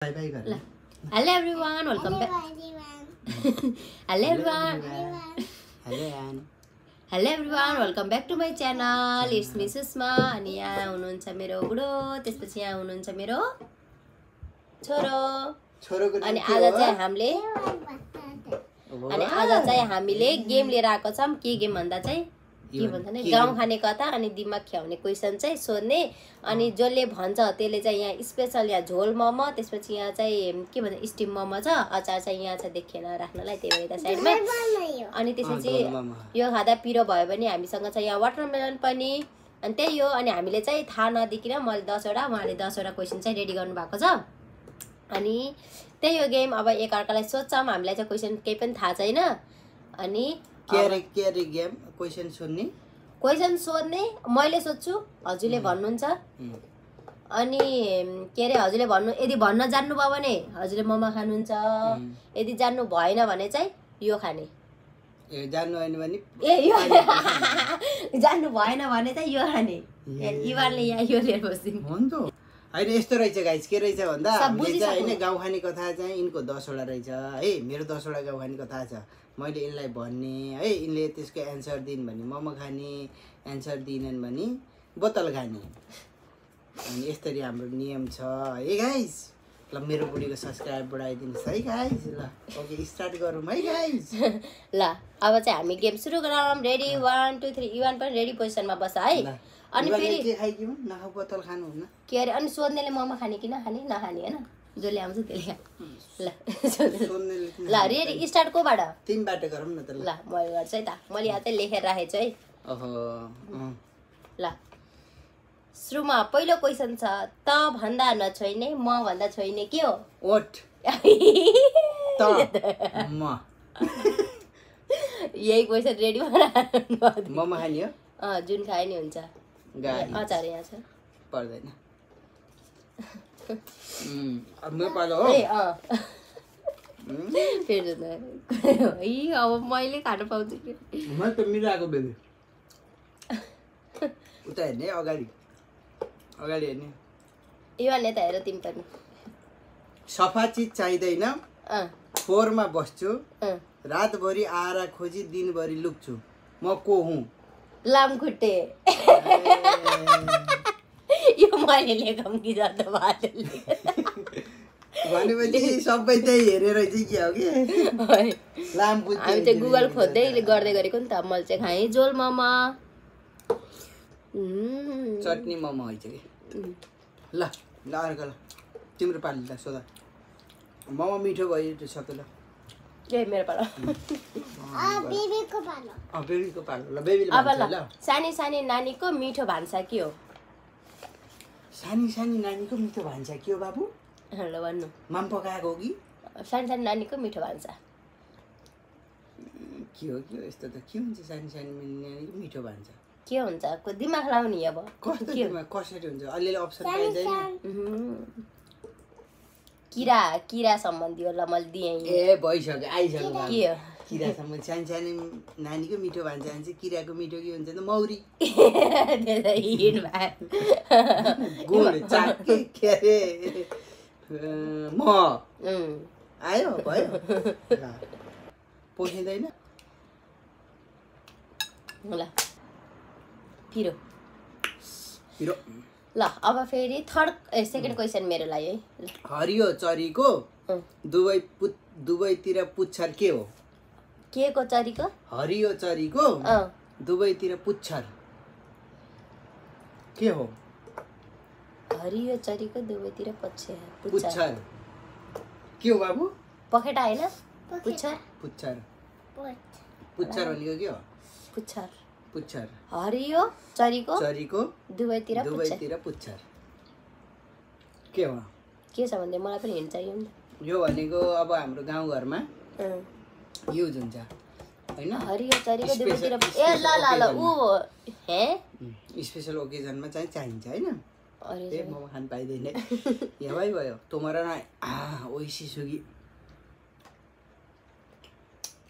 Bye bye कर. Hello everyone, welcome back. Hello everyone. Hello everyone, welcome back to my channel. It's me Susma. अनि यहाँ हुनुहुन्छ मेरो बुढो, त्यसपछि यहाँ हुनुहुन्छ मेरो छोरो. अनि आज चाहिँ हामीले गेम लिएर आएको छौं. के गेम भन्दा चाहिँ के भन्छ नि गाउँ खाने कथा अनि दिमाग ख्याउने क्वेशन चाहिँ सोध्ने अनि जसले भन्छ त्यसले चाहिँ यहाँ स्पेशल यहाँ झोल मोमो त्यसपछि यहाँ चाहिँ के भन्छ स्टिम मोमो छ अचार चाहिँ यहाँ छ देखेन राख्नलाई त्यही भएर साइडमा अनि त्यसपछि यो खादा पिरो भयो भने हामीसँग चाहिँ यहाँ वाटरमेलन पनि अनि त्यही हो अनि हामीले चाहिँ थाहा नदिकिन मैले 10 वटा उहाँले 10 वटा क्वेशन चाहिँ रेडी गर्नु भएको छ अनि त्यही हो गेम अब एक अर्कालाई सोध्छौं हामीलाई चाहिँ क्वेशन केही पनि थाहा छैन अनि के गेम क्वेशन सोध्ने मैले सोध्छु हजुरले भन्नुहुन्छ अनि के रे हजुरले भन्नु यदि भन्न जान्नु भयो भने हजुरले मोमो खानुहुन्छ यदि जान्नु भएन भने चाहिँ यो खाने जान्नु भएन भने जान्नु भएन भने चाहिँ यो खाने इवानले यहाँ यो लिएर बस्दिन हुन्छ हैन यस्तो रहेछ गाइस के रहेछ भन्दा हामीले चाहिँ हैन गाउँ खाने कथा चाहिँ इनको 10 वटा रहेछ है मेरो 10 वटा गाउँ खाने कथा छ मैले इनलाई भन्ने है इनले त्यसको एन्सर दिन् भने मोमो खाने एन्सर दिनन् भने बोतल खाने अनि यसरी हाम्रो नियम छ है गाइस ल मेरो बुढीको सब्स्क्राइब बढाइदिनुस् है गाइस ल ओके स्टार्ट गरौँ है गाइस ल अब चाहिँ हामी गेम सुरु गरौँ रेडी 1 2 3 इवान पनि रेडी पोजिसनमा बस है अनि फेरि के खाइदिउँ नखाऊ बोतल खानु हुन्न के अरे अनि सोध्नेले मोमो खाने कि नखाने नखाने हैन जसले आउँछ त्यसले ल ल रेडी स्टार्ट कोबाट तिनबाट गरौँ न त ल म गर्छु है त मैले यहाँ चाहिँ लेखेर राखेछु है ओहो ल सुरुमा पहिलो क्वेशन छ त भन्दा नछोइने म भन्दा छोइने के हो ओट त म यही क्वेशन रेडी बना मोमो खाने हो जुन खाए नि हुन्छ अचार यहाँ छ पर्दैन अब म पालो हो फेरि अब मैले खानु पाउँछु कि म त मिलाएको बेबी उता हेर्ने अगाडि हेर्ने इवानले त हेर तिमी पनि सफा चिज चाहिँदैन फोहोरमा बस्छु रातभरि आरा खोजी दिनभरि लुक्छु म को हुँ लामखुट्टे यो मैले लेखौँ कि जस्तो भनेपछि सबै चाहिँ हेरेर चाहिँ के हो कि लामखुट्टे हामी चाहिँ गुगल खोज्दै गर्दै गरेको नि त मैले चाहिँ खाएँ झोल मोमो चटनी मोमो हैछ कि ल अर्को ल तिम्रो पाली ल सोधा मोमो मिठो भयो त्यो सबै ल ए मेरो पालो बेबीको पालो ल बेबीले अब ल सानी सानी नानीको मिठो भान्सा के हो सानी सानी नानीको मिठो भान्सा के हो बाबु ल भन्नु माम पकाएको हो कि सानी सानी नानीको मिठो भान्सा के हो यस्तो त के हुन्छ सानी सानी नानीको मिठो भान्सा के हुन्छ दिमाग लाउने अब कस्तो दिमाग कसरी हुन्छ अलिअलि अप्सन पाइदैन किरा सम्बन्धी हो ल मैले दिएँ ए भइसक्यो आइसक्यो के हो किरा सम्बन्धी सानी सानी नानीको मिठो भान्सा भने चाहिँ किराको मिठो के हुन्छ त मौरी गुड चाके के अरे म आयो भयो पोखिँदैन ल पिरो ल अब फेरि थर्ड सेकेन्ड क्वेसन मेरो लागि है हरियो चरीको दुवैतिर पुच्छर के हो के को चरीको हरियो चरीको दुवैतिर पुच्छर के हो हरियो चरीको दुवैतिर पुच्छर के हो बाबु पखेटा हैन पुच्छर भनेको के हो पुच्छर हरियो चरीको दुवैतिर पुच्छर के हो के छ भन्दै मलाई पनि हिँड्छ यो भनेको अब हाम्रो गाउँघरमा युज हुन्छ हैन हरियो चरीको दुवैतिर ए ल उ हे स्पेशल ओकेजनमा चाहिँ चाहिन्छ हैन अरे मोमो खान पाइदैन यहाँ भयो तोमरा न ओइसी सुगी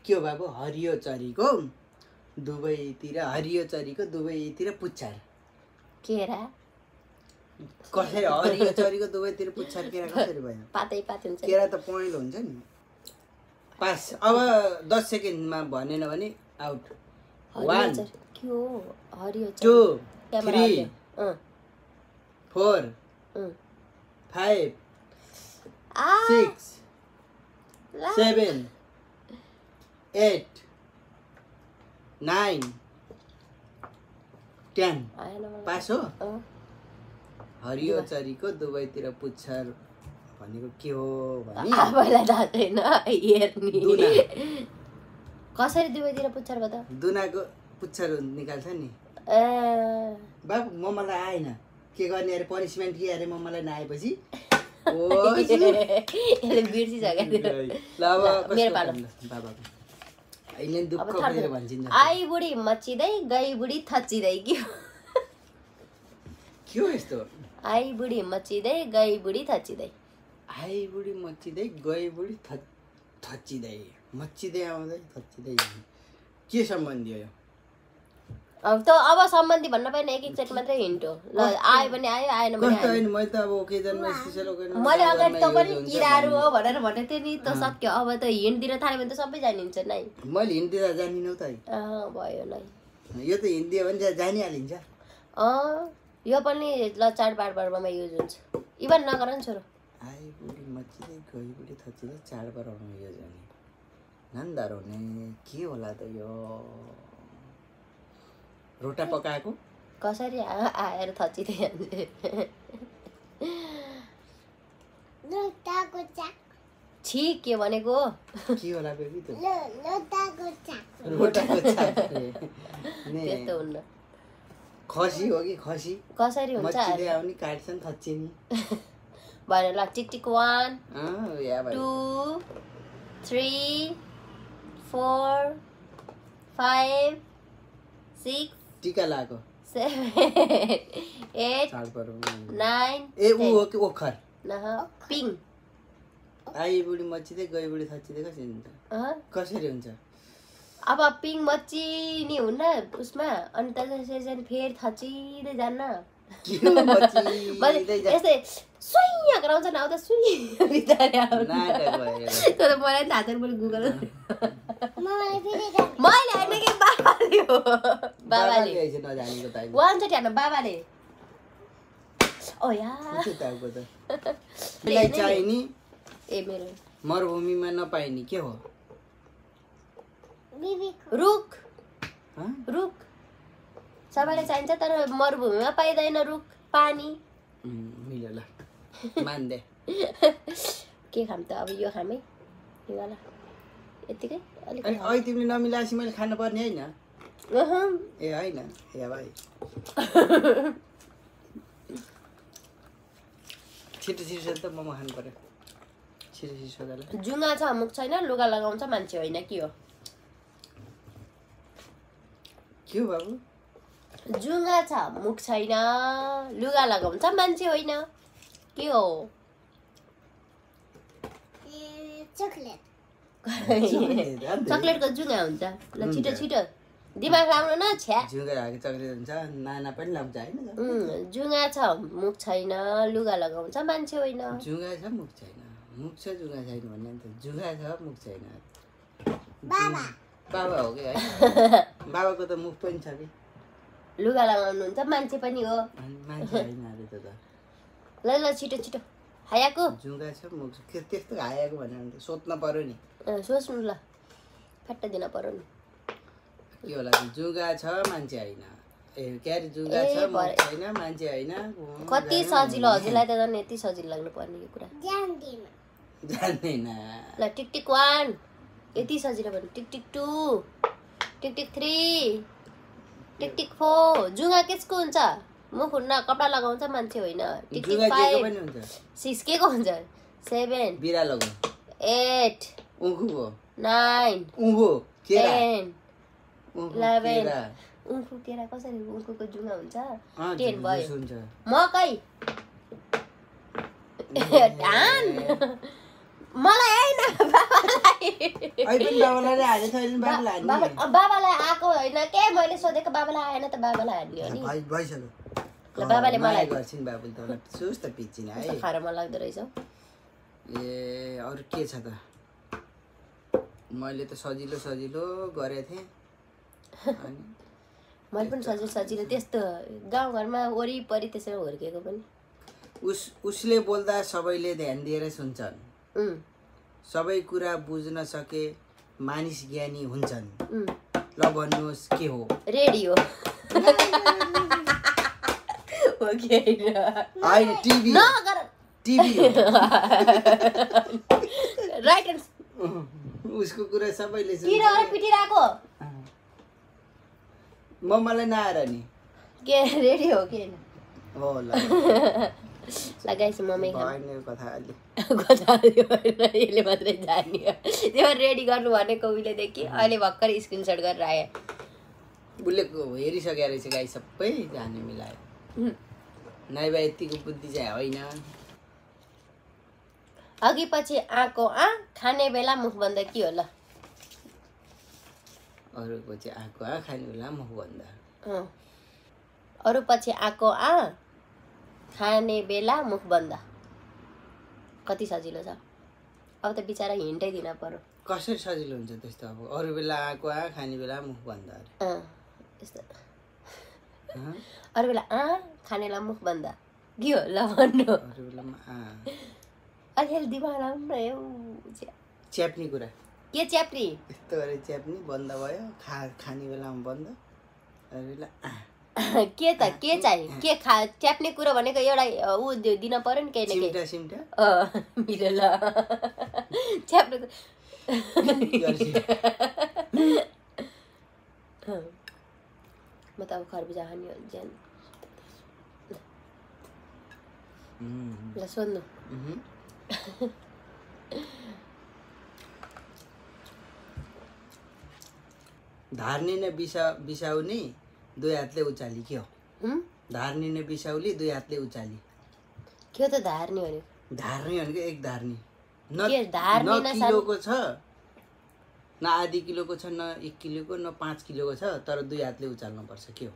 के हो बाबु हरियो चरीको दुवैतिर पुच्छर केरा कसरी हरियो चरीको दुवैतिर पुच्छर केरा कसरी भयो? पातै पात हुन्छ। केरा त पहेँलो हुन्छ नि। पास। अब 10 सेकेन्डमा भनेन भने आउट। 1 के हो हरियो 2 क्यामेरा 3 4 5 6 7 8 9 10 पास हो? हरियो चरीको दुवैतिर पुच्छर भनेको के हो भने आफैलाई थाहा छैन हेर्ने। कसरी दुवैतिर पुच्छर भयो त? दुनाको पुच्छर निकाल्छ नि। बाबु मम्मालाई आएन के गर्ने अरे पनिसमेन्ट के अरे मम्मालाई नआएपछि यसले बिर्सिसक्यो। ल अब मेरो पालो। बाबाको अहिले दुःख खोजेर भन्छिन्छ। आई बुढी मच्चिँदै गई बुढी थच्चिँदै के हो यस्तो? आई बुढी मच्चिँदै गई बुढी थच्चिँदै। आई बुढी मच्चिँदै गई बुढी थच्चिँदै मच्चिँदै आउँदै थच्चिँदै के सम्बन्धी हो यो? अब सम्बन्धी भन्न पाएन एकचोटि मात्रै हिन्ट हो। ल आयो भने आयो आएन भने आएन। मैले त अब ओकेजनमा स्पेशल ओकेजनमा मैले अगाडि त पनि किराहरू हो भनेर भनेको थिएँ नि त सक्यो। अब त हिन्ट दिन थाल्यो भने त सबै जानिन्छ नै। मैले हिन्ट दिँदा जानिनौ त भयो नै। यो त हिन्ट दियो भने जानिहालिन्छ। यो पनि ल चाडबाडमा युज हुन्छ। इभन नगर नि छोरो। आई बुढी मच्चिँदै गई बुढी थच्चिँदै चाडबाडमा युज हुने नन्दार हुने के होला त यो? रोटा पकाएको कसरी आएर थच्चिँदै जान्छ? छि के भनेको? के होला बेबी त? रोटाको चाक त्यस्तो हुन्न। खसी हो कि खसी? कसरी हुन्छ? मच्चिँदै आउने काट्छन् थच्चिने भएर ल टिक टिक 1 2 3 4 5 6 टिका लाको 7 8 9 ए उ हो कि ओखर पिङ। आई बुढी मच्चिँदै गई बुढी थच्चिँदै कसरी हुन्छ? कसरी हुन्छ? अब पिङ मच्चिने हुन्न उसमा अनि त्यसपछि फेरि थच्चिँदै जान्न। यस्तै सुइया गराउँछ नि आउँदा सुइया बिस्तारै आउँछ। त्यो त मलाई थाहा छैन मैले गुगल मैले होइन कि बाबाले हो। बाबाले वानचोटि हाल्नु बाबाले। ओ यार चाहिने ए मेरो मरुभूमिमा नपाइने के हो? रुख। रुख सबैलाई चाहिन्छ तर मरुभूमिमा पाइँदैन रुख पानी। मिल्यो ल मान्दे। के खाम त अब यो खामै यो वाला यतिकै अलिक। अनि तिमीले नमिलाएपछि मैले खानु पर्ने हैन? ए हैन ए भाइ छिटो छिटो त मोमो खानु पर्यो। छिटो छिटो जुङ्गा छ मुख छैन लुगा लगाउँछ मान्छे होइन के हो? के हो बाबु? जुङ्गा छ मुख छैन लुगा लगाउँछ मान्छे होइन के हो? चकलेट। चकलेटको जुङ्गा हुन्छ। ल छिटो छिटो दिमाग लाउनु न छ्या। जुङ्गा राखेको चकलेट हुन्छ नाना पनि लाउँछ हैन? जुङ्गा छ मुख छैन लुगा लगाउँछ मान्छे होइन। जुङ्गा छ मुख छैन मुख छ जुङ्गा छैन भन्ने त जुङ्गा छ मुख छैन। बाबा बाबा हो कि है? बाबाको त मुख पनि छ कि लुगा लगाउनुहुन्छ मान्छे पनि हो। मान्छे हैन अरे त। ल ल छिटो छिटो हायाको जुङ्गा छ मुख के त्यस्तो हायाको भनेर सोध्न पर्यो नि। सोच्नु ल फट्ट दिन पर्यो नि। के होला जुङ्गा छ मान्छे हैन। ए के अरे जुङ्गा छ मुख छैन मान्छे हैन। कति सजिलो हजुरलाई त झन् यति सजिलो लाग्नु पर्ने यो कुरा जान्दैन। ल टिक टिक 1 यति सजिलो भन्नु। टिक टिक 2 टिक टिक 3 टिक टिक 4 जुङ्गा केको हुन्छ? मुख हुन्न कपडा लगाउँछ मान्छे होइन। टिक टिक 5 6 के को हुन्छ? 7 बिरालोको 8 उखुको 9 उखु 10 11 उखु केरा कसरी उखुको जुङ्गा हुन्छ? 10 भयो। मकै धान मलाई हैन बाबालाई आएको होइन के मैले सोधेको बाबालाई आएन त बाबालाई हान्ने हो नि। ल बाबाले मलाई गर्छिन् बाबुले तँलाई सुस्त पिच्चिन है खाएर मन लाग्दो रहेछ ए अरू के छ त मैले त सजिलो गरेको थिएँ अनि मैले पनि सजिलो त्यस्तो गाउँघरमा वरिपरि त्यसैमा हुर्केको पनि उसले बोल्दा सबैले ध्यान दिएर सुन्छन् सबै कुरा बुझ्न सके मानिस ज्ञानी हुन्छन् ल भन्नुहोस् के हो रेडियो हो कि हैन टिभी राइट उसको कुरा सबैले किन पिटिरहेको मलाई नआएर नि के रेडियो हो के हो ल लगाइस मम्मी कथा यसले मात्रै जाने त्यो रेडी गर्नु भनेको उहिलेदेखि अहिले भर्खर स्क्रिनसट गरेर आयो उसले हेरिसकेको रहेछ गाई सबै जाने मिलायो नाइबा यतिको बुद्धि चाहिँ होइन अघि पछि आको खाने बेला मुख बन्द के हो ल अरू पछि आको खाने बेला मुख बन्द अरू पछि आको खाने बेला मुख बन्द कति सजिलो छ अब त बिचारा हिन्टै दिन पर्यो कसरी सजिलो हुन्छ त्यस्तो अब अरू बेला आको खाने बेला मुख बन्द त्यस्तो अरू बेला खाने बेला मुख बन्द के हो ल भन्नु अरू बेलामा अलिअलि दिमाग राम्रो च्याप्ने कुरा के च्याप्ने यस्तो गरे च्याप्ने बन्द भयो खाने बेलामा बन्द अरू बेला के त के चाहिँ के च्याप्ने कुरो भनेको एउटा ऊ दिन पर्यो नि केही न केही सिमटा मेरो ल च्याप्ने म त अब खरबुजा खाने हो ज्यान ल सोध्नु धार्निने बिसाउने दुई हातले उचाली के हो धार्निने बिसाउली दुई हातले उचाली के त धार्ने हो धार्ने भनेको एक धार्ने न किलोको छ न आधी किलोको छ न 1 किलोको न 5 किलोको छ तर दुई हातले उचाल्नु पर्छ के हो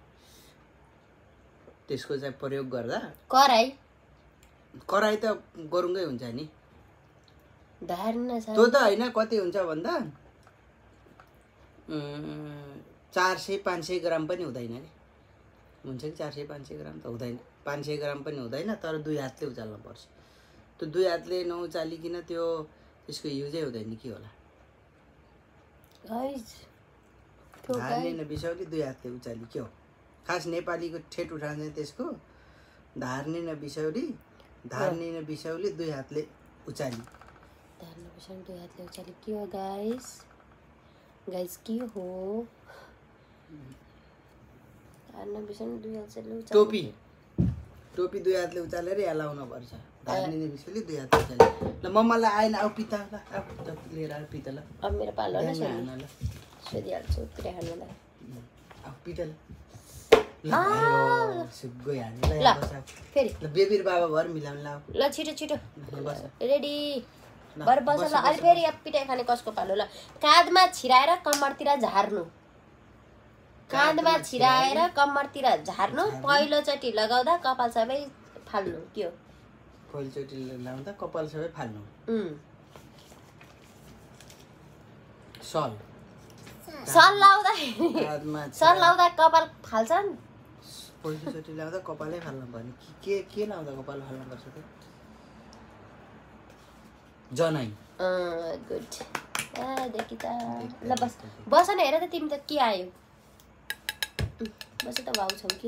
त्यसको चाहिँ प्रयोग गर्दा कराई त गरुङ्गै हुन्छ नि धार्न त्यो त हैन कति हुन्छ भन्दा 400-500 ग्राम पनि हुँदैन नि हुन्छ कि 400-500 ग्राम त हुँदैन 500 ग्राम पनि हुँदैन तर दुई हातले उचाल्नु पर्छ त्यो दुई हातले नउचालिकन त्यो त्यसको युजै हुँदैन के होला धार्ने बिसाउली दुई हातले उचाली के हो खास नेपालीको ठेट उठान चाहिँ त्यसको धार्ने बिसाउली दुई हातले उचाली दुई हातले उचाली के हो गाइस के हो धार्ने बिसाउली दुई हातले उचाली टोपी दुई हातले उचालेर यहाँ लाउनु पर्छ धार्ने बिसाउली दुई हातले उचाली ल मम्मालाई आएन आऊ पिता ल लिएर आऊ पिता ल अब मेरो पालो ल सोधिहाल्छु पुरै हाल्नु आऊ पिता ल फेरि बेबीर बाबा भर मिलाउनु लाऊ ल छिटो रेडी भर बस ल अलि फेरि पिटाइ खाने कसको पालो ल काँधमा छिराएर कम्मरतिर झार्नु पहिलोचोटि लगाउँदा कपाल सबै फाल्नु के हो पहिलोचोटि लगाउँदा कपाल सबै फाल्नु सल लाउँदा कपाल फाल्छ नि पहिलोचोटि लगाउँदा कपालै फाल्नु पर्ने के लाउँदा कपाल फाल्नु पर्छ त जनाई गुड देखि त ल बस न हेर त तिमी त के आयो बस त भाउ छौ कि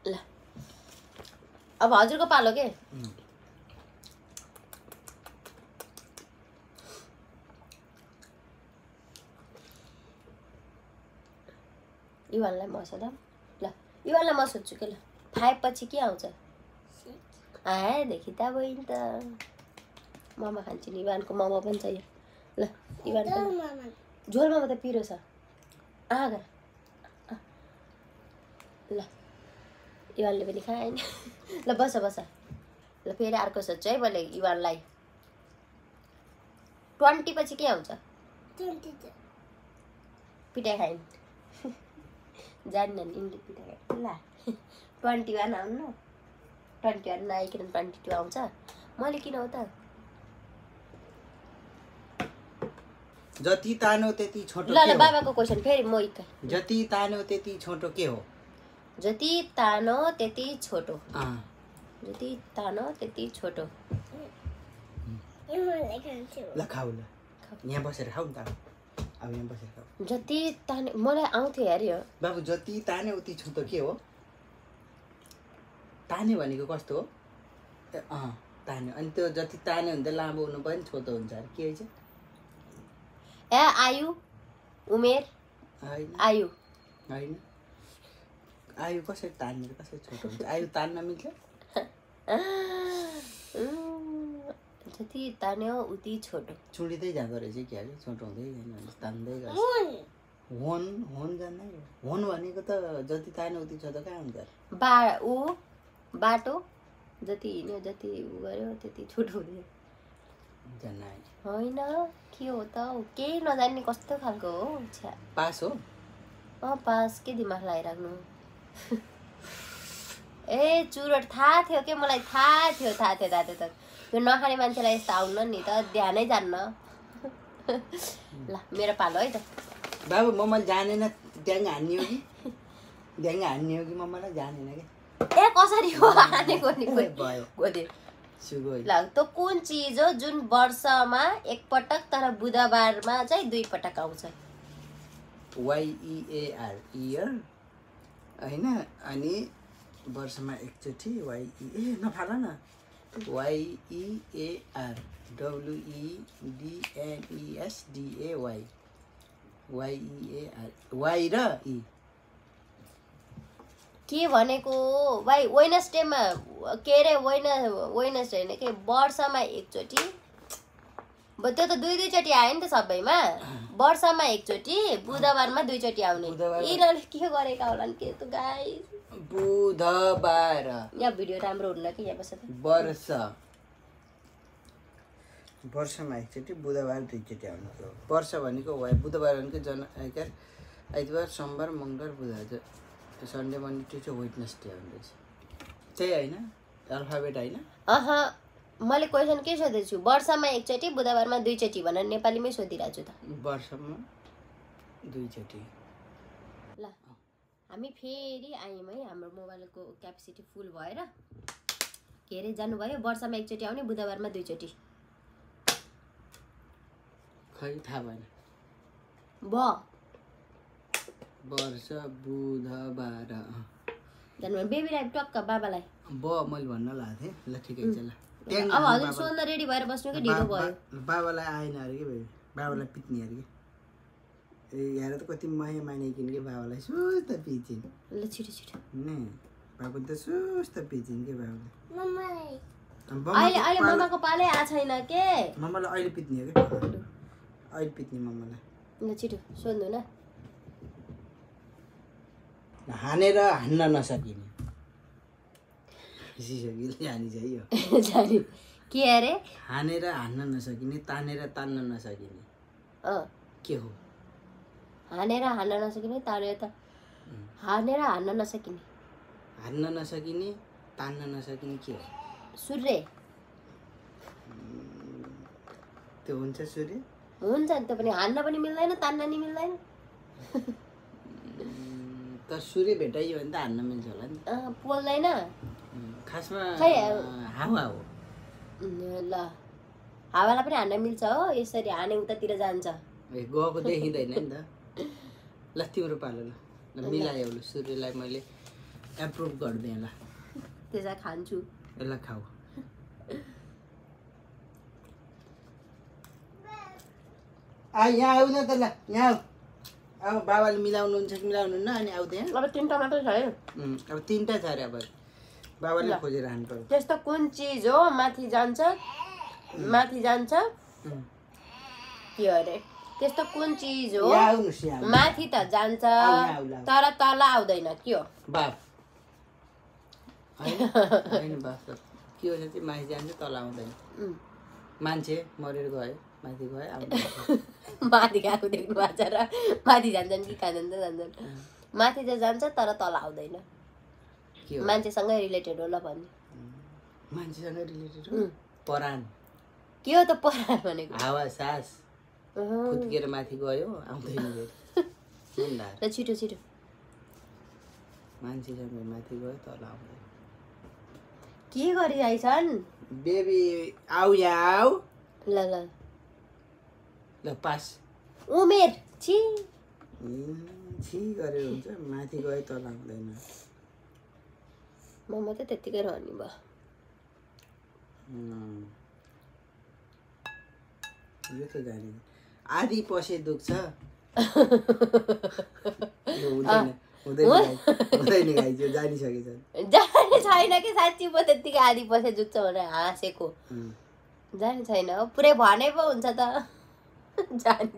ल अब हजुरको पालो के इवानलाई म सोधा ल इवानलाई म सोध्छु के ल 5 पछि के आउँछ देखि त बहिनी त मोमो खान्छु नि इवानको मोमो पनि छ यो ल इवान झोल मोमो त पिरो छ ल इवानले पनि खाएन ल बस ल फेरि अर्को सोध्छु है मैले इवानलाई 20 पछि के आउँछ पिटाइ खाइन जान्दैन इन्डियन पिटा ल 21 आउनु 21 नआइकन 22 आउँछ मैले किन हो त जति तानो त्यति छोटो ल ल बाबाको क्वेशन फेरि म इक्का जति तानो त्यति छोटो के हो जति तानो त्यति छोटो जति तानो त्यति छोटो ल खाऊ ल यहाँ बसेर खाऊ नि त अब यहाँ बसेर खाऊ जति ताने मलाई आउँथ्यो यार यो बाबु जति ताने उति छोटो के हो ताने भनेको कस्तो हो ताने अनि त्यो जति ताने हुन्छ लामो हुनु पनि छोटो हुन्छ अरे के रहेछ ए आयु उमेर आयु होइन आयु कसरी तान्ने कसरी छोटो हुन्छ आयु तान्न मिल्छ जति तान्यो उति छोटो चुडिँदै जाँदो रहेछ क्या अरे छोटो हुँदै जाने तान्दै गर्छ होन जान्दै होन भनेको त जति तान्यो उति छोटो कहाँ हुन्छ बाटो जति हिँड्यो जति उ गर्यो त्यति छोटो हुँदैन होइन के हो त केही नजान्ने कस्तो खालको हो पास हो पास के दिमाग लगाइराख्नु ए चुरोट थाहा थियो के मलाई थाहा थियो त त्यो नखाने मान्छेलाई यस्तो आउन नि त ध्यानै जान्न ल मेरो पालो है त बाबु मम्माले जानेन ड्याङ हान्ने हो कि ड्याङ हान्ने हो कि मम्मालाई जानेन के ए कसरी हो हानेको नि भयो गोदे सुगो ल त कुन चीज हो जुन वर्षमा एकपटक तर बुधबारमा चाहिँ 2 पटक आउँछ YEAR इयर हैन अनि वर्षमा एकचोटी YEA नफाल न YEAR WEDNESDAY YEAR Y र E के भनेको भाइ वेडनेसडेमा के रे वेडनेसडे हैन के वर्षमा एकचोटी त्यो त दुई चोटी आयो नि त सबैमा वर्षमा एकचोटी बुधबारमा 2 चोटी आउने यिनीहरुले के गरेका होला नि के त गाइस बुधबार यहाँ भिडियो राम्रो हुन्न कि यहाँ बस वर्षमा एकचोटी बुधबार 2 चोटी आउने वर्ष भनेको बुधबार भनेको आइतबार सोमबार मंगलबार बुधबार सन्डे मन्डे ट्युसडे वेडनेसडे हुँदैछ त्यही हैन अल्फाबेट हैन मैले क्वेशन के सोधेछु वर्षमा एकचोटी बुधबारमा 2 चोटी भनेर नेपालीमै सोधिराछु त वर्षमा 2 चोटी ल हामी फेरि आयौँ है हाम्रो मोबाइलको क्यापेसिटी फुल भएर के रे जानु भयो वर्षमा एकचोटी आउने बुधबारमा 2 चोटी खै थाहा भएन वर्ष बुधबार जानु बेबी राइट टक्क बाबालाई मैले भन्न लाग्थे ल ठिकै छ ल अब हजुर सोध्न रेडी भएर बस्नु कि ढिलो भयो बाबालाई आएन अरे के बाबालाई पिट्ने अरे के यहाँ त कति माया मानिकिन के बाबालाई सुस्त पिचिन ल छिटो ने बाबु त सुस्त पिचिन के बाबालाई अहिले मम्माको पालै आ छैन के मम्मालाई अहिले पिट्ने हो के अहिले पिट्ने मम्मालाई ल छिटो सोध्नु न हानेर हान्न नसकिने जानी के अरे हानेर हान्न नसकिने तानेर तान्न नसकिने के हो हानेर हान्न नसकिने तानेर हान्न नसकिने तान्न नसकिने के हो सूर्य त्यो हुन्छ सूर्य हुन्छ नि त पनि हान्न पनि मिल्दैन तान्न नि मिल्दैन त सूर्य भेटाइयो भने त हान्न मिल्छ होला नि पोल्दैन खासमा हावा हो ल हावालाई पनि हान्न मिल्छ हो यसरी हाने उतातिर जान्छ गएको देखिँदैन नि त ल तिम्रो पालो ल मिलायो ल सूर्यलाई मैले एप्रुभ गर्दिएँ ल त्यसलाई खान्छु ल खाऊ यहाँ आऊ न त ल यहाँ अब बाबाले मिलाउनुहुन्छ कि मिलाउनुहुन्न अनि आउँदैन अब 3टा मात्रै छ है अब 3टा छ अरे अब बाबाले खोजेर हान्नु पर्यो त्यस्तो कुन चीज हो माथि जान्छ के अरे त्यस्तो कुन चीज हो माथि त जान्छ तर तल आउँदैन के हो बाप हैन बाप के हो त्यो माथि जान्छ तल आउँदैन मान्छे मरेर गयो माथि गयो आउँदैन माथि गएको देख्नु भएको छ र माथि जान्छन् कि कहाँ जान्छन् माथि चाहिँ जान्छ तर तल आउँदैन के हो मान्छेसँगै रिलेटेड होला भन्ने मान्छेसँग रिलेटेड हो परान के हो त परान भनेको हावा सास फुत्केर माथि गयो आउँदैन फेरि ल छिटो छिटो मान्छेसँग माथि गयो तल आउँदैन के गरिरहेछन् बेबी आऊ यहाँ आऊ ल ल ल पास उमेर छि छि गरेर हुन्छ माथि गयो तल आउँदैन म मात्रै त्यतिकै रहने भयो यो त जाने आधी पसे दुख्छ हुँदैन हुँदैन गाइस यो जानिसकेछ जाने छैन कि साँच्ची म त्यतिकै आधी पैसा जुत्छ भनेर हाँसेको जाने छैन हो पुरै भने पो हुन्छ त जाने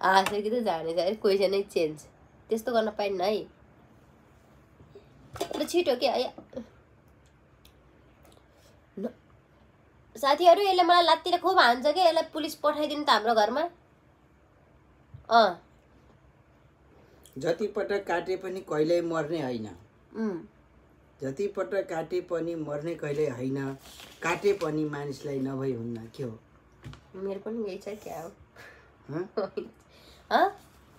हाँसेको त जाने छैन क्वेसनै चेन्ज त्यस्तो गर्न पाइन्न है ल छिटो के साथीहरू यसले मलाई लात्तीले खुब हान्छ कि यसलाई पुलिस पठाइदिनु त हाम्रो घरमा जति पटक काटे पनि कहिल्यै मर्ने होइन जति पटक काटे पनि मर्ने कहिल्यै होइन काटे पनि मानिसलाई नभई हुन्न के हो मेरो पनि यही छ क्या हो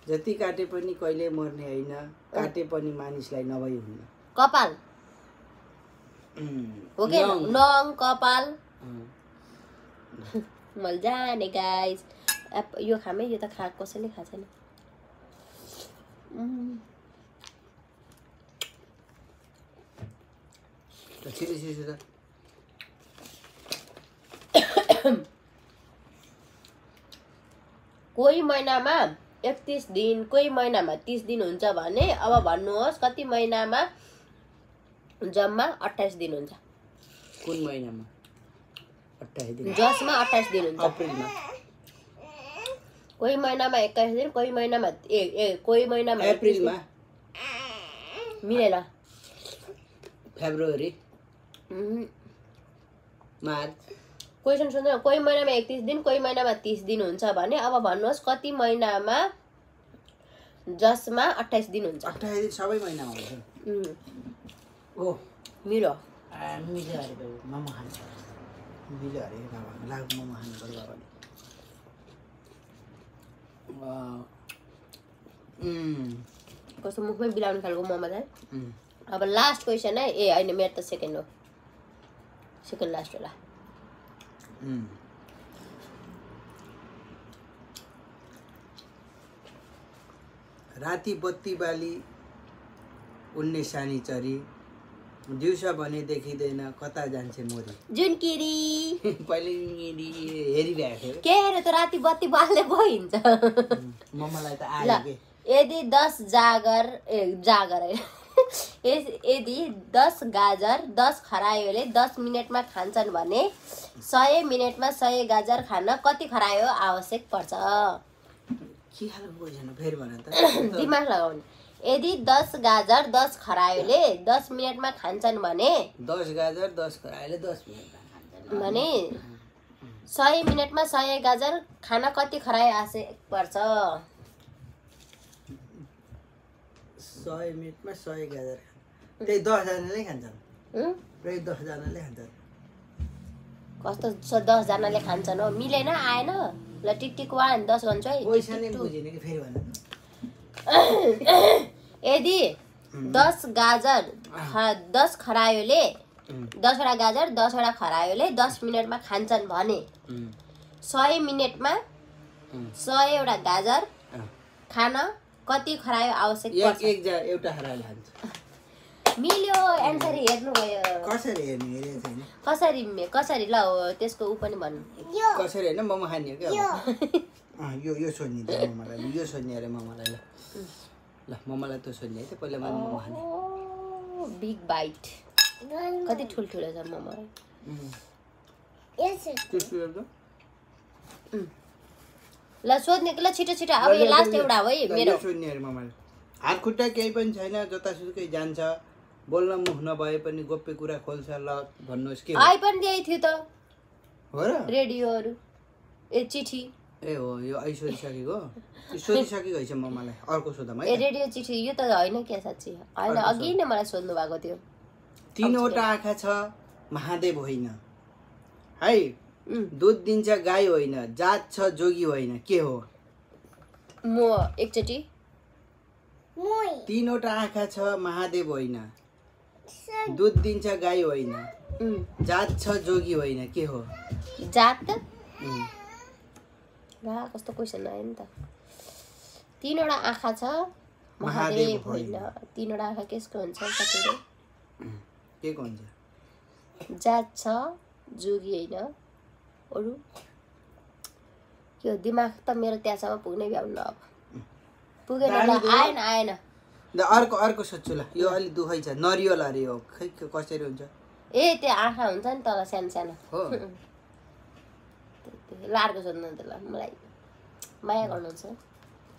जति काटे पनि कहिल्यै मर्ने होइन काटे पनि मानिसलाई नभई हुन्न कपाल हो के नङ कपाल मैले जाने गाइस यो खामै यो त कसैले खाएको छैन कोही महिनामा 31 दिन कोही महिनामा 30 दिन हुन्छ भने अब भन्नुहोस् कति महिनामा जम्मा 28 दिन हुन्छ कुन महिनामा 28 दिन जसमा 28 दिन हुन्छ अप्रिलमा कोही महिनामा 21 दिन कोही महिनामा कोही महिनामा अप्रिलमा मिलेन फेब्रुअरी मार्च क्वेसन सुन्नु कोही महिनामा 31 दिन कोही महिनामा 30 दिन हुन्छ भने अब भन्नुहोस् कति महिनामा जसमा 28 दिन हुन्छ 28 दिन सबै महिनामा हुन्छ ओ मिलो मिल्यो अरे मोमो खान्छ मिल्यो अरे बाबा लाग मोमो खानु पर्यो बाबाले कस्तो मुखमै बिलाउने खालको मोमो छ अब लास्ट क्वेसन है ए होइन मेरो त सेकेन्ड हो सेकेन्ड लास्ट होला राति बत्ती बाली उन्ने सानी चरी दिउँसो भने देखिँदैन कता जान्छे मोरी जुनकिरी पहिले हेरिरहेको थियो के अरे त राति बत्ती बाल्ने पो हिँड्छ मम्मालाई त आयो के यदि 10 जागर यदि 10 गाजर 10 खरायोले 10 मिनेटमा खान्छन् भने 100 मिनेटमा 100 गाजर खान कति खरायो आवश्यक पर्छ के खालको क्वेसन फेरि भन त दिमाग लगाउनु यदि 10 गाजर 10 खरायोले 10 मिनेटमा खान्छन् भने 10 गाजर 10 खरायोले 10 मिनेटमा खान्छन् भने 100 मिनेटमा 100 गाजर खान कति खरायो आवश्यक पर्छ 100 मिनेटमा 100 गाजर त्यही 10 जनाले खान्छन् त्यही 10 जनाले खान्छन् कस्तो 10 जनाले खान्छन् हो मिलेन आएन ल टिक टिक 1 10 भन्छ है पैसा नै बुझिन कि फेरि भन यदि 10 गाजर 10 खरायोले 10 वटा गाजर 10 वटा खरायोले 10 मिनेटमा खान्छन् भने 100 मिनेटमा 100 वटा गाजर खान कति खरायो आवश्यक पर्छ एउटा खरायो खान्छ मिल्यो एन्सर हेर्नु भयो कसरी हेर्नु हेरेको छैन कसरी ल त्यसको उ पनि भन्नु कसरी हैन मोमो खाने हो के यो सोध्ने त मम्मालाई यो सोध्ने अरे मम्मालाई ल मम्मालाई त सोध्ने है त पहिला मैले मोमो खाने बिग बाइट कति ठुलठुलो छ मोमो ल सोध्ने ल छिटो छिटो अब यो लास्ट एउटा हो है मेरो सोध्ने अरे मम्माले हात खुट्टा केही पनि छैन जतासुकै जान्छ बोल्न मुख नभए पनि गोप्य कुरा खोल्छ ल भन्नुहोस् के आइ पनि दिए थियो त हो र रेडियोहरु ए चिठी ए हो यो अहिले सोधिसकेको सोधिसकेको हैछ मलाई अर्को सोधम है ए रेडियो चिठी यो त होइन के साच्ची हैन अघि नै मलाई सोध्नु भएको थियो 3वटा आँखा छ महादेव होइन है दुध दिन्छ गाई होइन जात छ जोगी होइन के हो म एकचोटी 3वटा आँखा छ महादेव होइन दुध दिन्छ गाई होइन जात छ जोगी होइन के हो जात ला कस्तो क्वेशन आयो नि त 3वटा आँखा छ महादेव होइन 3वटा आँखा केसको हुन्छ कतिले के को हुन्छ जात छ जोगी होइन अरु के हो दिमाग त मेरो त्यहाँसम्म पुग्नै भ्याउनु अब पुगेन आएन अर्को अर्को सोध्छु ल यो अलि दुखै छ नरिवल अरे हो खै कसरी हुन्छ ए त्यो आँखा हुन्छ नि तल सानो सानो हो ल अर्को सोध्नु त ल मलाई माया गर्नुहुन्छ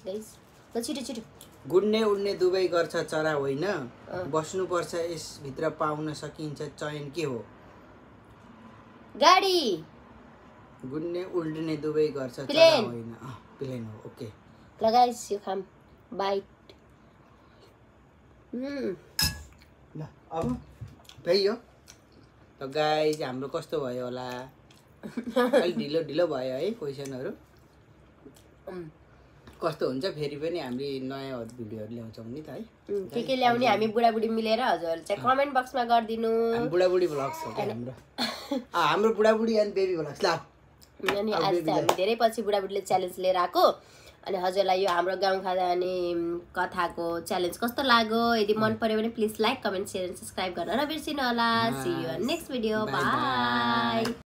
गाइस ल छिटो छिटो गुड्ने उड्ने दुबै गर्छ चरा होइन बस्नुपर्छ यसभित्र पाउन सकिन्छ चयन के हो गाडी गुड्ने उड्ने दुबै गर्छ चरा प्लेन होइन प्लेन हो ओके ल गाइस यो खाम बाइट ल अब भइयो त गाइस हाम्रो कस्तो भयो होला अलि ढिलो ढिलो भयो है क्वेसनहरु कस्तो हुन्छ फेरि पनि हामी नयाँ भिडियोहरु ल्याउँछौँ नि त है के ल्याउने हामी बुढाबुढी मिलेर हजुरहरु चाहिँ कमेन्ट बक्समा गरिदिनु हामी बुढाबुढी भ्लग्स हो हाम्रो हाम्रो बुढाबुढी एन्ड बेबी भ्लग्स ल अनि आज चाहिँ हामी धेरै पछि बुढाबुढीले च्यालेन्ज लिएर आएको अनि हजुरलाई यो हाम्रो गाउँखाजा अनि कथाको च्यालेन्ज कस्तो लाग्यो यदि मन पर्यो भने please like comment share and subscribe गर्न नबिर्सिनु होला see you next video by